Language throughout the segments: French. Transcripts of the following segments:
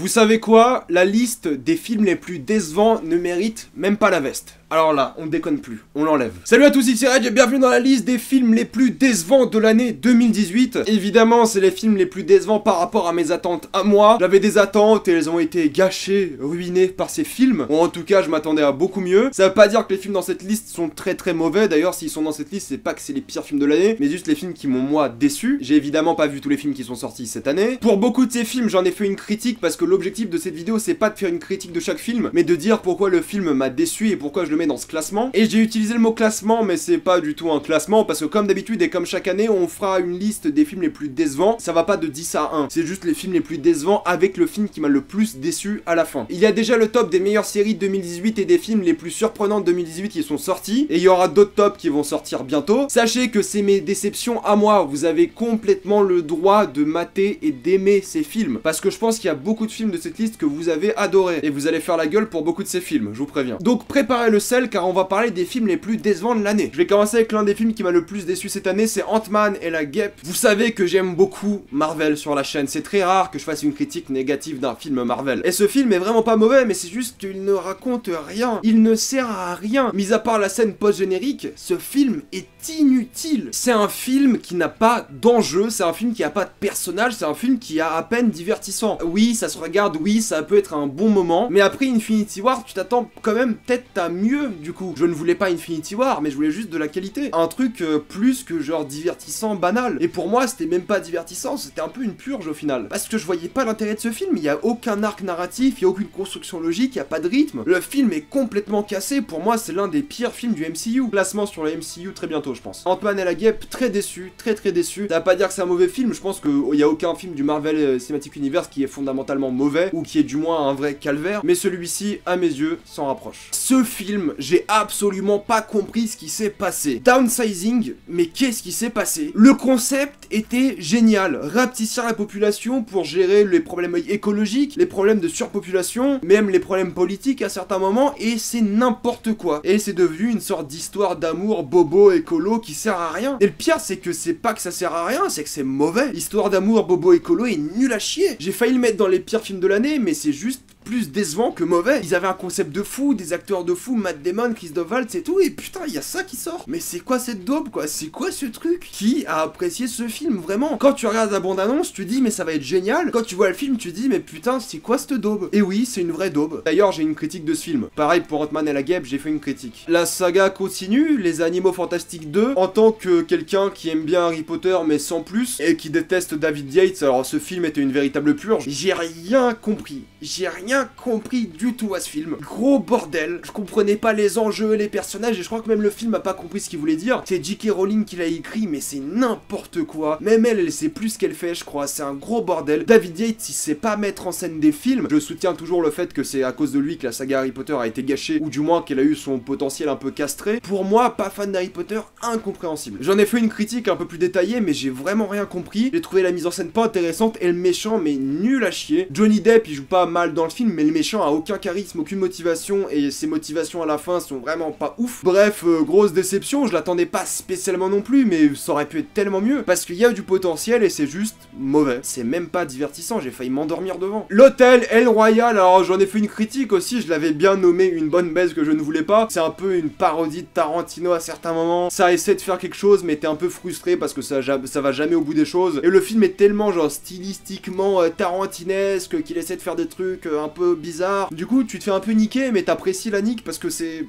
Vous savez quoi? La liste des films les plus décevants ne mérite même pas la veste. Alors là, on déconne plus, on l'enlève. Salut à tous, ici Red et bienvenue dans la liste des films les plus décevants de l'année 2018. Évidemment, c'est les films les plus décevants par rapport à mes attentes à moi. J'avais des attentes et elles ont été gâchées, ruinées par ces films. Bon, en tout cas, je m'attendais à beaucoup mieux. Ça veut pas dire que les films dans cette liste sont très mauvais. D'ailleurs, s'ils sont dans cette liste, c'est pas que c'est les pires films de l'année, mais juste les films qui m'ont moi déçu. J'ai évidemment pas vu tous les films qui sont sortis cette année. Pour beaucoup de ces films, j'en ai fait une critique parce que l'objectif de cette vidéo, c'est pas de faire une critique de chaque film, mais de dire pourquoi le film m'a déçu et pourquoi je le mets dans ce classement. Et j'ai utilisé le mot classement, mais c'est pas du tout un classement parce que comme d'habitude et comme chaque année, on fera une liste des films les plus décevants. Ça va pas de 10 à 1, c'est juste les films les plus décevants avec le film qui m'a le plus déçu à la fin. Il y a déjà le top des meilleures séries de 2018 et des films les plus surprenants de 2018 qui sont sortis, et il y aura d'autres tops qui vont sortir bientôt. Sachez que c'est mes déceptions à moi, vous avez complètement le droit de mater et d'aimer ces films, parce que je pense qu'il y a beaucoup de films de cette liste que vous avez adoré, et vous allez faire la gueule pour beaucoup de ces films, je vous préviens. Donc préparez le sel car on va parler des films les plus décevants de l'année. Je vais commencer avec l'un des films qui m'a le plus déçu cette année, c'est Ant-Man et la Guêpe. Vous savez que j'aime beaucoup Marvel sur la chaîne, c'est très rare que je fasse une critique négative d'un film Marvel. Et ce film est vraiment pas mauvais, mais c'est juste qu'il ne raconte rien, il ne sert à rien. Mis à part la scène post-générique, ce film est inutile. C'est un film qui n'a pas d'enjeu, c'est un film qui a pas de personnage, c'est un film qui est à peine divertissant. Oui, ça se regarde, oui, ça peut être un bon moment, mais après Infinity War, tu t'attends quand même peut-être à mieux du coup. Je ne voulais pas Infinity War, mais je voulais juste de la qualité. Un truc plus que genre divertissant, banal. Et pour moi, c'était même pas divertissant, c'était un peu une purge au final. Parce que je voyais pas l'intérêt de ce film, il y a aucun arc narratif, il y a aucune construction logique, il y a pas de rythme. Le film est complètement cassé, pour moi c'est l'un des pires films du MCU. Placement sur le MCU très bientôt je pense. Ant-Man et la Guêpe, très déçu, très déçu. Ça va pas dire que c'est un mauvais film, je pense qu'il y a aucun film du Marvel Cinematic Universe qui est fondamentalement mauvais, ou qui est du moins un vrai calvaire, mais celui-ci, à mes yeux, s'en rapproche. Ce film, j'ai absolument pas compris ce qui s'est passé. Downsizing, mais qu'est-ce qui s'est passé? Le concept était génial, rapetisser la population pour gérer les problèmes écologiques, les problèmes de surpopulation, même les problèmes politiques à certains moments, et c'est n'importe quoi. Et c'est devenu une sorte d'histoire d'amour bobo écolo qui sert à rien. Et le pire, c'est que c'est pas que ça sert à rien, c'est que c'est mauvais. Histoire d'amour bobo écolo est nul à chier. J'ai failli le mettre dans les pires films de l'année, mais c'est juste plus décevant que mauvais. Ils avaient un concept de fou, des acteurs de fou, Matt Damon, Christophe Waltz et tout, et putain, il y a ça qui sort. Mais c'est quoi cette daube, quoi? C'est quoi ce truc? Qui a apprécié ce film, vraiment? Quand tu regardes la bande-annonce, tu dis, mais ça va être génial. Quand tu vois le film, tu dis, mais putain, c'est quoi cette daube? Et oui, c'est une vraie daube. D'ailleurs, j'ai une critique de ce film. Pareil pour Ant-Man et la Guêpe, j'ai fait une critique. La saga continue, Les Animaux Fantastiques 2, en tant que quelqu'un qui aime bien Harry Potter, mais sans plus, et qui déteste David Yates, alors ce film était une véritable purge, j'ai rien compris. J'ai rien compris du tout à ce film. Gros bordel. Je comprenais pas les enjeux, les personnages, et je crois que même le film a pas compris ce qu'il voulait dire. C'est J.K. Rowling qui l'a écrit, mais c'est n'importe quoi. Même elle sait plus ce qu'elle fait, je crois. C'est un gros bordel. David Yates, il sait pas mettre en scène des films. Je soutiens toujours le fait que c'est à cause de lui que la saga Harry Potter a été gâchée, ou du moins qu'elle a eu son potentiel un peu castré. Pour moi, pas fan d'Harry Potter, incompréhensible. J'en ai fait une critique un peu plus détaillée, mais j'ai vraiment rien compris. J'ai trouvé la mise en scène pas intéressante, et le méchant, mais nul à chier. Johnny Depp, il joue pas mal dans le film, mais le méchant a aucun charisme, aucune motivation, et ses motivations à la fin sont vraiment pas ouf. Bref, grosse déception, je l'attendais pas spécialement non plus, mais ça aurait pu être tellement mieux, parce qu'il y a du potentiel et c'est juste mauvais. C'est même pas divertissant, j'ai failli m'endormir devant. L'hôtel El Royal, alors j'en ai fait une critique aussi, je l'avais bien nommé une bonne baisse que je ne voulais pas. C'est un peu une parodie de Tarantino à certains moments. Ça essaie de faire quelque chose, mais t'es un peu frustré parce que ça va jamais au bout des choses. Et le film est tellement genre stylistiquement tarantinesque qu'il essaie de faire des trucs un peu bizarre. Du coup, tu te fais un peu niquer, mais t'apprécies la nique parce que c'est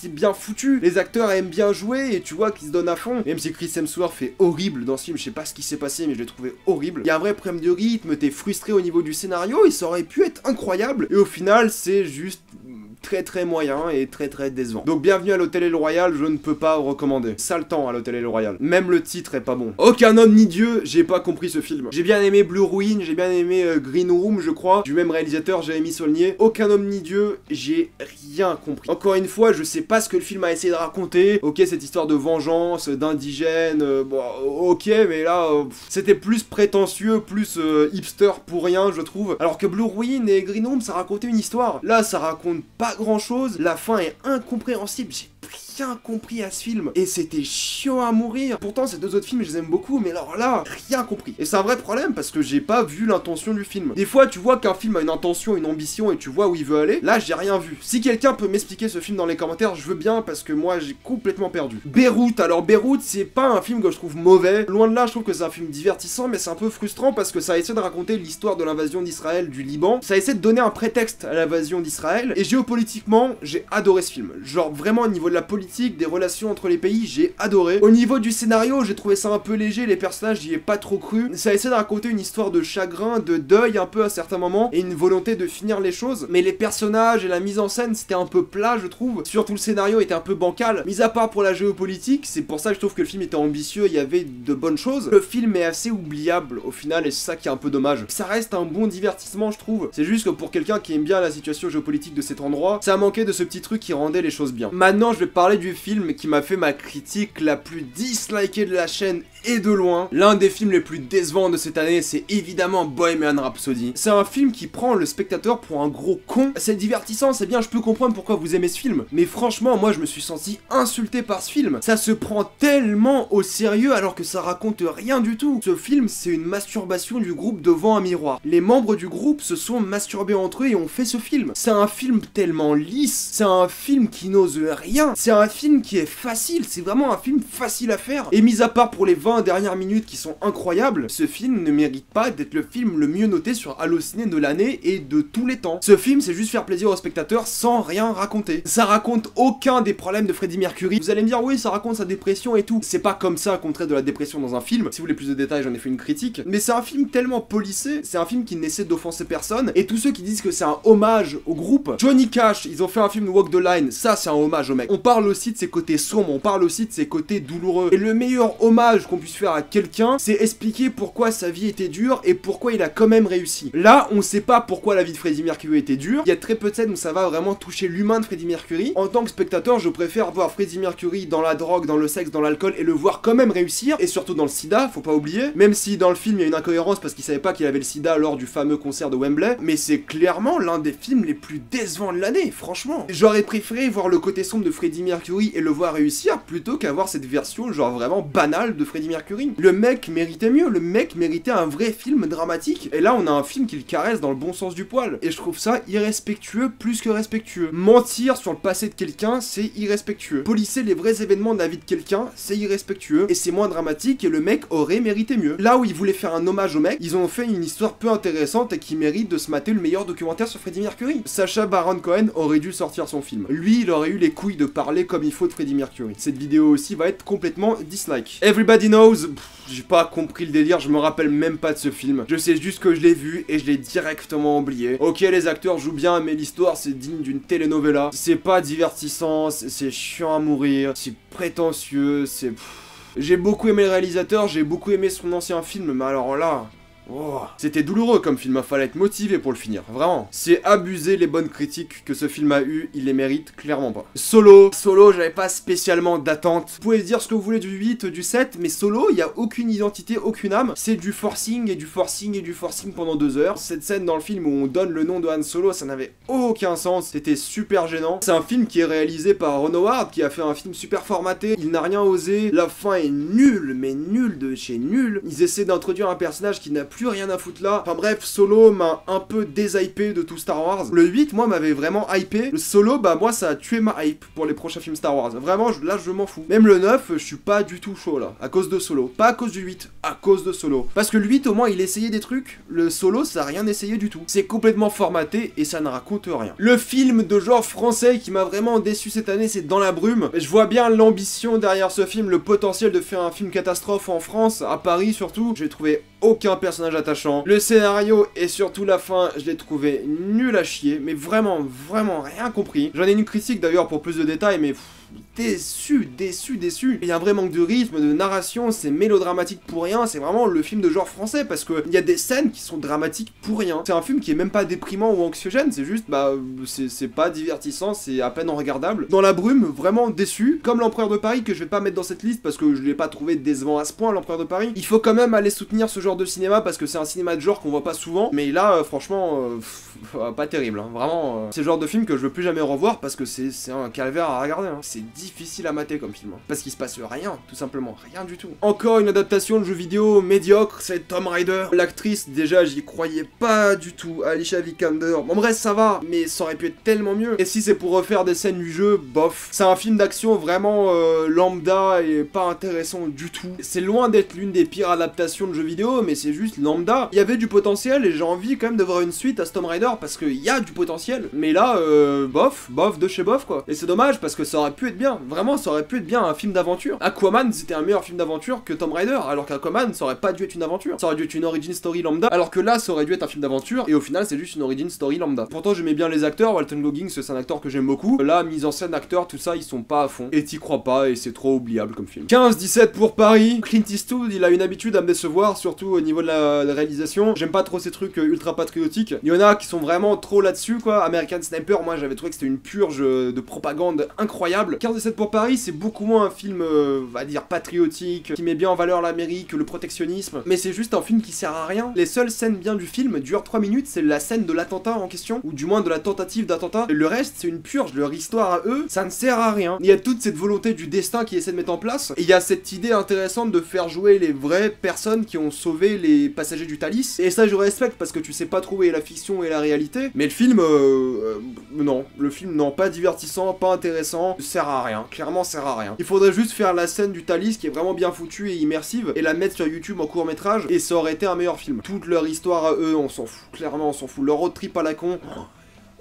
bien foutu. Les acteurs aiment bien jouer et tu vois qu'ils se donnent à fond. Même si Chris Hemsworth fait horrible dans ce film, je sais pas ce qui s'est passé, mais je l'ai trouvé horrible. Il y a un vrai problème de rythme, t'es frustré au niveau du scénario, et ça aurait pu être incroyable. Et au final, c'est juste très moyen et très décevant. Donc bienvenue à l'Hôtel El Royal, je ne peux pas recommander. Sale temps à l'Hôtel El Royal. Même le titre est pas bon. Aucun homme ni Dieu, j'ai pas compris ce film. J'ai bien aimé Blue Ruin, j'ai bien aimé Green Room, je crois, du même réalisateur, Jérémy Saulnier. Aucun homme ni Dieu, j'ai rien compris. Encore une fois, je sais pas ce que le film a essayé de raconter. Ok, cette histoire de vengeance, d'indigène, bon, ok, mais là, c'était plus prétentieux, plus hipster pour rien, je trouve. Alors que Blue Ruin et Green Room, ça racontait une histoire. Là, ça raconte pas grand chose, la fin est incompréhensible, j'ai rien compris à ce film, et c'était chiant à mourir. Pourtant ces deux autres films je les aime beaucoup, mais alors là, rien compris. Et c'est un vrai problème parce que j'ai pas vu l'intention du film. Des fois tu vois qu'un film a une intention, une ambition et tu vois où il veut aller. Là j'ai rien vu. Si quelqu'un peut m'expliquer ce film dans les commentaires, je veux bien parce que moi j'ai complètement perdu. Beyrouth, alors Beyrouth c'est pas un film que je trouve mauvais. Loin de là, je trouve que c'est un film divertissant, mais c'est un peu frustrant parce que ça essaie de raconter l'histoire de l'invasion d'Israël du Liban. Ça essaie de donner un prétexte à l'invasion d'Israël. Et géopolitiquement, j'ai adoré ce film. Genre vraiment au niveau de la politique, des relations entre les pays, j'ai adoré. Au niveau du scénario, j'ai trouvé ça un peu léger, les personnages, j'y ai pas trop cru. Ça essaie de raconter une histoire de chagrin, de deuil un peu à certains moments, et une volonté de finir les choses. Mais les personnages et la mise en scène, c'était un peu plat, je trouve. Surtout le scénario était un peu bancal. Mis à part pour la géopolitique, c'est pour ça que je trouve que le film était ambitieux, il y avait de bonnes choses. Le film est assez oubliable au final, et c'est ça qui est un peu dommage. Ça reste un bon divertissement, je trouve. C'est juste que pour quelqu'un qui aime bien la situation géopolitique de cet endroit, ça manquait de ce petit truc qui rendait les choses bien. Maintenant, je vais parler du film qui m'a fait ma critique la plus dislikée de la chaîne et de loin. L'un des films les plus décevants de cette année, c'est évidemment Bohemian Rhapsody. C'est un film qui prend le spectateur pour un gros con. C'est divertissant, c'est bien, je peux comprendre pourquoi vous aimez ce film. Mais franchement, moi je me suis senti insulté par ce film. Ça se prend tellement au sérieux alors que ça raconte rien du tout. Ce film, c'est une masturbation du groupe devant un miroir. Les membres du groupe se sont masturbés entre eux et ont fait ce film. C'est un film tellement lisse, c'est un film qui n'ose rien, c'est un film qui est facile, c'est vraiment un film facile à faire. Et mis à part pour les 20 dernières minutes qui sont incroyables, ce film ne mérite pas d'être le film le mieux noté sur Allociné de l'année et de tous les temps. Ce film, c'est juste faire plaisir aux spectateurs sans rien raconter. Ça raconte aucun des problèmes de Freddie Mercury. Vous allez me dire, oui, ça raconte sa dépression et tout. C'est pas comme ça qu'on traite de la dépression dans un film. Si vous voulez plus de détails, j'en ai fait une critique. Mais c'est un film tellement polissé, c'est un film qui n'essaie d'offenser personne. Et tous ceux qui disent que c'est un hommage au groupe, Johnny Cash, ils ont fait un film Walk the Line, ça c'est un hommage au mec. On parle aussi de ses côtés sombres, on parle aussi de ses côtés douloureux. Et le meilleur hommage qu'on puisse faire à quelqu'un, c'est expliquer pourquoi sa vie était dure et pourquoi il a quand même réussi. Là, on sait pas pourquoi la vie de Freddie Mercury était dure. Il y a très peu de scènes où ça va vraiment toucher l'humain de Freddie Mercury. En tant que spectateur, je préfère voir Freddie Mercury dans la drogue, dans le sexe, dans l'alcool et le voir quand même réussir. Et surtout dans le sida, faut pas oublier. Même si dans le film il y a une incohérence parce qu'il savait pas qu'il avait le sida lors du fameux concert de Wembley. Mais c'est clairement l'un des films les plus décevants de l'année, franchement. J'aurais préféré voir le côté sombre de Freddie Mercury et le voir réussir plutôt qu'avoir cette version genre vraiment banale de Freddie Mercury. Le mec méritait mieux, le mec méritait un vrai film dramatique. Et là on a un film qui le caresse dans le bon sens du poil. Et je trouve ça irrespectueux plus que respectueux. Mentir sur le passé de quelqu'un, c'est irrespectueux. Polisser les vrais événements de la vie de quelqu'un, c'est irrespectueux. Et c'est moins dramatique et le mec aurait mérité mieux. Là où ils voulaient faire un hommage au mec, ils ont fait une histoire peu intéressante et qui mérite de se mater le meilleur documentaire sur Freddie Mercury. Sacha Baron Cohen aurait dû sortir son film. Lui, il aurait eu les couilles de parler comme il faut de Freddie Mercury. Cette vidéo aussi va être complètement dislike. Everybody Knows, j'ai pas compris le délire, je me rappelle même pas de ce film. Je sais juste que je l'ai vu et je l'ai directement oublié. Ok, les acteurs jouent bien, mais l'histoire c'est digne d'une telenovela. C'est pas divertissant, c'est chiant à mourir, c'est prétentieux, c'est... J'ai beaucoup aimé le réalisateur, j'ai beaucoup aimé son ancien film, mais alors là... Oh. C'était douloureux comme film, il fallait être motivé pour le finir, vraiment. C'est abusé les bonnes critiques que ce film a eu, il les mérite clairement pas. Solo, j'avais pas spécialement d'attente. Vous pouvez dire ce que vous voulez du 8, du 7, mais Solo, il y a aucune identité, aucune âme. C'est du forcing et du forcing et du forcing pendant 2 heures. Cette scène dans le film où on donne le nom de Han Solo, ça n'avait aucun sens, c'était super gênant. C'est un film qui est réalisé par Ron Howard, qui a fait un film super formaté, il n'a rien osé. La fin est nulle, mais nulle de chez nul. Ils essaient d'introduire un personnage qui n'a plus rien à foutre là. Enfin bref, Solo m'a un peu déshypé de tout Star Wars. Le 8, moi, m'avait vraiment hypé. Le Solo, bah moi, ça a tué ma hype pour les prochains films Star Wars. Vraiment, là, je m'en fous. Même le 9, je suis pas du tout chaud là, à cause de Solo. Pas à cause du 8, à cause de Solo. Parce que le 8, au moins, il essayait des trucs. Le Solo, ça a rien essayé du tout. C'est complètement formaté et ça ne raconte rien. Le film de genre français qui m'a vraiment déçu cette année, c'est Dans la brume. Je vois bien l'ambition derrière ce film, le potentiel de faire un film catastrophe en France, à Paris surtout. J'ai trouvé aucun personnage attachant. Le scénario et surtout la fin, je l'ai trouvé nul à chier, mais vraiment rien compris. J'en ai une critique d'ailleurs pour plus de détails, mais déçu. Il y a un vrai manque de rythme, de narration, c'est mélodramatique pour rien, c'est vraiment le film de genre français, parce que il y a des scènes qui sont dramatiques pour rien. C'est un film qui est même pas déprimant ou anxiogène, c'est juste, bah, c'est pas divertissant, c'est à peine regardable. Dans la brume, vraiment déçu, comme l'Empereur de Paris, que je vais pas mettre dans cette liste, parce que je l'ai pas trouvé décevant à ce point, l'Empereur de Paris. Il faut quand même aller soutenir ce genre de cinéma, parce que c'est un cinéma de genre qu'on voit pas souvent, mais là, franchement, pas terrible, hein. Vraiment, c'est le genre de film que je veux plus jamais revoir, parce que c'est un calvaire à regarder, hein. C'est c'est difficile à mater comme film. Parce qu'il se passe rien, tout simplement, rien du tout. Encore une adaptation de jeu vidéo médiocre, c'est Tomb Raider. L'actrice, déjà, j'y croyais pas du tout, Alicia Vikander. Bon bref, ça va, mais ça aurait pu être tellement mieux. Et si c'est pour refaire des scènes du jeu, bof. C'est un film d'action vraiment lambda et pas intéressant du tout. C'est loin d'être l'une des pires adaptations de jeux vidéo, mais c'est juste lambda. Il y avait du potentiel et j'ai envie quand même de voir une suite à Tomb Raider parce qu'il y a du potentiel. Mais là, bof de chez bof quoi. Et c'est dommage parce que ça aurait pu être bien. Vraiment, ça aurait pu être bien un film d'aventure. Aquaman, c'était un meilleur film d'aventure que Tomb Raider, alors qu'Aquaman, ça aurait pas dû être une aventure. Ça aurait dû être une origin story lambda, alors que là, ça aurait dû être un film d'aventure et au final, c'est juste une origin story lambda. Pourtant, j'aimais bien les acteurs. Walton Goggins, c'est un acteur que j'aime beaucoup. Là, mise en scène, acteur, tout ça, ils sont pas à fond. Et t'y crois pas et c'est trop oubliable comme film. 15-17 pour Paris. Clint Eastwood, il a une habitude à me décevoir, surtout au niveau de la réalisation. J'aime pas trop ces trucs ultra patriotiques. Il y en a qui sont vraiment trop là-dessus, quoi. American Sniper, moi, j'avais trouvé que c'était une purge de propagande incroyable. 15-17 pour Paris, c'est beaucoup moins un film, on va dire, patriotique, qui met bien en valeur l'Amérique, le protectionnisme. Mais c'est juste un film qui sert à rien. Les seules scènes bien du film durent 3 minutes, c'est la scène de l'attentat en question, ou du moins de la tentative d'attentat. Le reste, c'est une purge. Leur histoire à eux, ça ne sert à rien. Il y a toute cette volonté du destin qui essaie de mettre en place, et il y a cette idée intéressante de faire jouer les vraies personnes qui ont sauvé les passagers du Thalys. Et ça, je respecte parce que tu sais pas trouver la fiction et la réalité. Mais le film, non. Le film, non, pas divertissant, pas intéressant, sert à rien. Clairement, sert à rien. Il faudrait juste faire la scène du Thalys qui est vraiment bien foutue et immersive et la mettre sur YouTube en court métrage et ça aurait été un meilleur film. Toute leur histoire à eux, on s'en fout. Clairement, on s'en fout. Leur road trip à la con...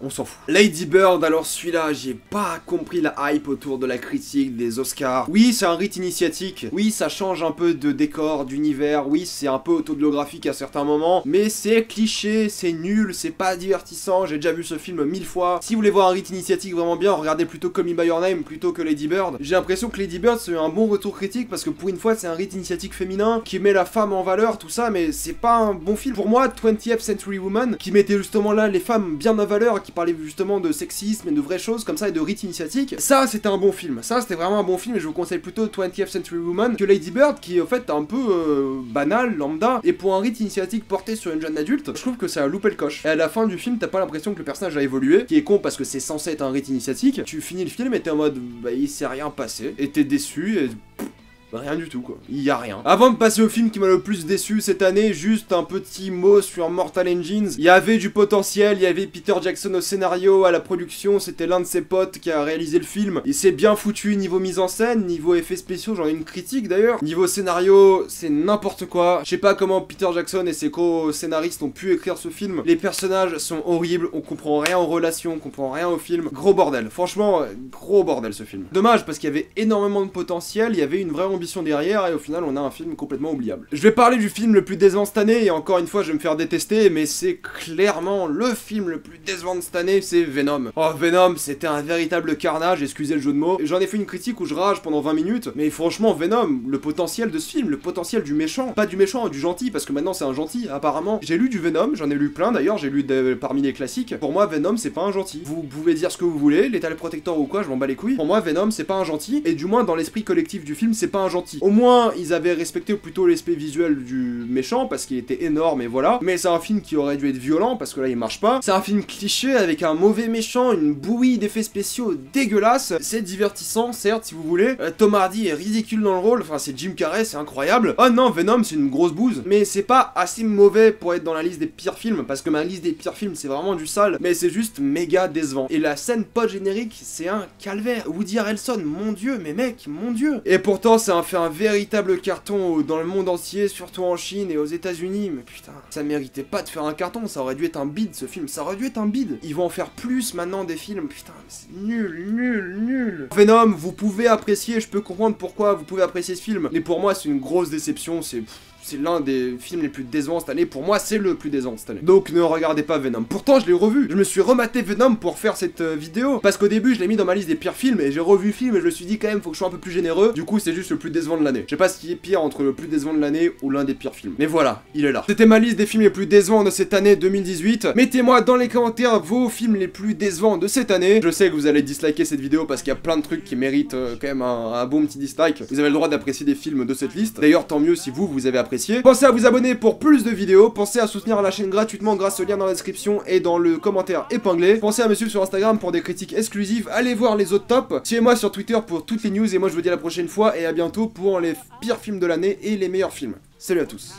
on s'en fout. Lady Bird, alors celui-là, j'ai pas compris la hype autour de la critique des Oscars. Oui, c'est un rite initiatique. Oui, ça change un peu de décor, d'univers. Oui, c'est un peu autobiographique à certains moments. Mais c'est cliché, c'est nul, c'est pas divertissant. J'ai déjà vu ce film 1000 fois. Si vous voulez voir un rite initiatique vraiment bien, regardez plutôt Call Me By Your Name plutôt que Lady Bird. J'ai l'impression que Lady Bird, c'est un bon retour critique parce que pour une fois, c'est un rite initiatique féminin qui met la femme en valeur, tout ça, mais c'est pas un bon film. Pour moi, 20th Century Woman, qui mettait justement là les femmes bien en valeur, qui parlait justement de sexisme et de vraies choses comme ça et de rites initiatiques, ça c'était un bon film, ça c'était vraiment un bon film et je vous conseille plutôt 20th Century Woman que Lady Bird qui est en fait un peu banal, lambda, et pour un rite initiatique porté sur une jeune adulte, je trouve que ça a loupé le coche. Et à la fin du film, t'as pas l'impression que le personnage a évolué, qui est con parce que c'est censé être un rite initiatique, tu finis le film et t'es en mode bah il s'est rien passé, et t'es déçu et... rien du tout quoi, il y a rien. Avant de passer au film qui m'a le plus déçu cette année, juste un petit mot sur Mortal Engines. Il y avait du potentiel, il y avait Peter Jackson au scénario, à la production, c'était l'un de ses potes qui a réalisé le film. Il s'est bien foutu niveau mise en scène, niveau effets spéciaux, j'en ai une critique d'ailleurs. Niveau scénario, c'est n'importe quoi. Je sais pas comment Peter Jackson et ses co-scénaristes ont pu écrire ce film. Les personnages sont horribles, on comprend rien aux relations, on comprend rien au film. Gros bordel, franchement, gros bordel ce film. Dommage parce qu'il y avait énormément de potentiel, il y avait une vraie ambition derrière et au final on a un film complètement oubliable. Je vais parler du film le plus décevant cette année et encore une fois je vais me faire détester mais c'est clairement le film le plus décevant de cette année, c'est Venom. Oh Venom, c'était un véritable carnage, excusez le jeu de mots. J'en ai fait une critique où je rage pendant 20 minutes mais franchement Venom, le potentiel de ce film, le potentiel du méchant, pas du méchant, du gentil parce que maintenant c'est un gentil apparemment. J'ai lu du Venom, j'en ai lu plein d'ailleurs, j'ai lu parmi les classiques. Pour moi Venom c'est pas un gentil. Vous pouvez dire ce que vous voulez, Lethal Protector ou quoi, je m'en bats les couilles. Pour moi Venom c'est pas un gentil et du moins dans l'esprit collectif du film c'est pas un gentil. Au moins, ils avaient respecté plutôt l'aspect visuel du méchant, parce qu'il était énorme et voilà. Mais c'est un film qui aurait dû être violent, parce que là, il marche pas. C'est un film cliché, avec un mauvais méchant, une bouillie d'effets spéciaux dégueulasses. C'est divertissant, certes, si vous voulez. Tom Hardy est ridicule dans le rôle, enfin, c'est Jim Carrey, c'est incroyable. Oh non, Venom, c'est une grosse bouse. Mais c'est pas assez mauvais pour être dans la liste des pires films, parce que ma liste des pires films, c'est vraiment du sale. Mais c'est juste méga décevant. Et la scène post-générique, c'est un calvaire. Woody Harrelson, mon dieu, mais mec, mon dieu. Et pourtant, c'est un véritable carton dans le monde entier, surtout en Chine et aux États-Unis. Mais putain, ça méritait pas de faire un carton, ça aurait dû être un bide ce film, ça aurait dû être un bide. Ils vont en faire plus maintenant des films, putain, c'est nul. Venom, vous pouvez apprécier, je peux comprendre pourquoi vous pouvez apprécier ce film, mais pour moi c'est une grosse déception, c'est l'un des films les plus décevants cette année. Pour moi, c'est le plus décevant cette année. Donc, ne regardez pas Venom. Pourtant, je l'ai revu. Je me suis rematé Venom pour faire cette vidéo. Parce qu'au début, je l'ai mis dans ma liste des pires films. Et j'ai revu le film et je me suis dit, quand même, faut que je sois un peu plus généreux. Du coup, c'est juste le plus décevant de l'année. Je sais pas ce qui est pire entre le plus décevant de l'année ou l'un des pires films. Mais voilà, il est là. C'était ma liste des films les plus décevants de cette année 2018. Mettez-moi dans les commentaires vos films les plus décevants de cette année. Je sais que vous allez disliker cette vidéo parce qu'il y a plein de trucs qui méritent quand même un bon petit dislike. Vous avez le droit d'apprécier des films de cette liste. D'ailleurs, tant mieux si vous avez apprécié apprécié. Pensez à vous abonner pour plus de vidéos, pensez à soutenir la chaîne gratuitement grâce au lien dans la description et dans le commentaire épinglé. Pensez à me suivre sur Instagram pour des critiques exclusives, allez voir les autres tops. Suivez-moi sur Twitter pour toutes les news et moi je vous dis à la prochaine fois et à bientôt pour les pires films de l'année et les meilleurs films. Salut à tous.